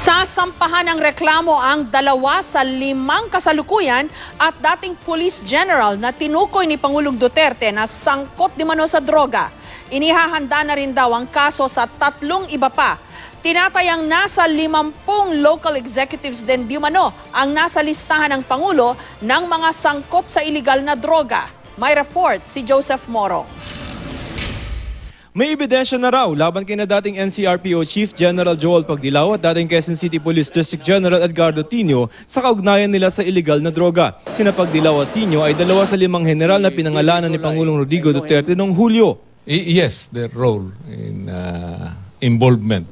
Sasampahan ng reklamo ang 2 sa 5 kasalukuyan at dating Police General na tinukoy ni Pangulong Duterte na sangkot di mano sa droga. Inihahanda na rin daw ang kaso sa 3 iba pa. Tinatayang nasa 50 local executives din di mano ang nasa listahan ng Pangulo ng mga sangkot sa iligal na droga. May report si Joseph Moro. May ebidensya na raw laban kina dating NCRPO Chief General Joel Pagdilaw at dating Quezon City Police District General Edgardo Tino sa kaugnayan nila sa iligal na droga. Sina Pagdilaw at Tino ay 2 sa 5 general na pinangalanan ni Pangulong Rodrigo Duterte noong Hulyo. Yes, their role in involvement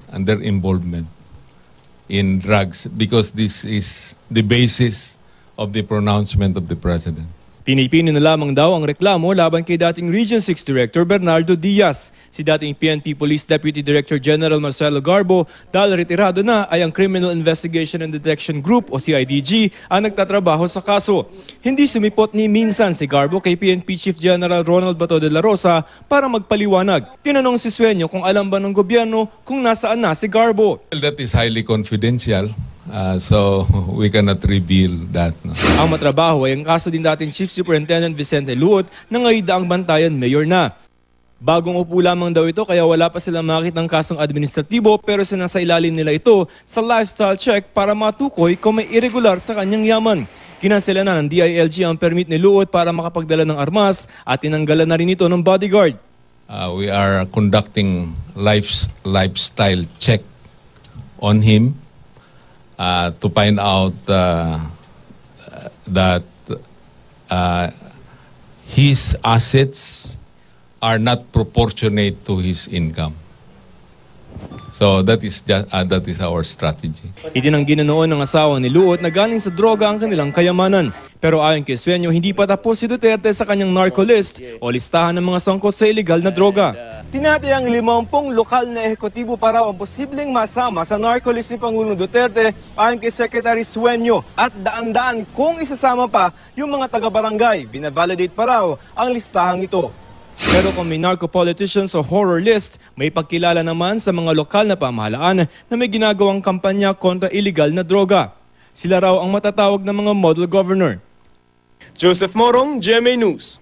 in drugs because this is the basis of the pronouncement of the President. Pinipino na lamang daw ang reklamo laban kay dating Region 6 Director Bernardo Diaz. Si dating PNP Police Deputy Director General Marcelo Garbo, dahil retirado na, ay ang Criminal Investigation and Detection Group o CIDG ang nagtatrabaho sa kaso. Hindi sumipot ni minsan si Garbo kay PNP Chief General Ronald Bato de la Rosa para magpaliwanag. Tinanong si Sueño kung alam ba ng gobyerno kung nasaan na si Garbo. Well, that is highly confidential. So we cannot reveal that. No? Ang matrabaho ay ang kaso din dating Chief Superintendent Vicente Luot na ngayon daang bantayan mayor na. Bagong upo lamang daw ito kaya wala pa silang makitang kasong administratibo pero sinasailalim nila ito sa lifestyle check para matukoy kung may irregular sa kanyang yaman. Kinansela na ng DILG ang permit ni Luot para makapagdala ng armas at tinanggalan na rin ito ng bodyguard. We are conducting lifestyle check on him. To find out that his assets are not proportionate to his income. So that is our strategy. Itinanggi na noon ng asawa ni Luot na galing sa droga ang kanilang kayamanan. Pero ayon kay Sueño, hindi pa tapos si Duterte sa kanyang narco list o listahan ng mga sangkot sa iligal na droga. Tinatayang 50 lokal na ehekutibo pa raw ang posibleng masama sa narco list ni Pangulong Duterte ayon kay Secretary Sueño. At daan-daan kung isasama pa yung mga taga-barangay, binavalidate pa raw ang listahang ito. Pero kung may narco-politicians o horror list, may pagkilala naman sa mga lokal na pamahalaan na may ginagawang kampanya kontra iligal na droga. Sila raw ang matatawag na mga model governor. Joseph Morong, GMA News.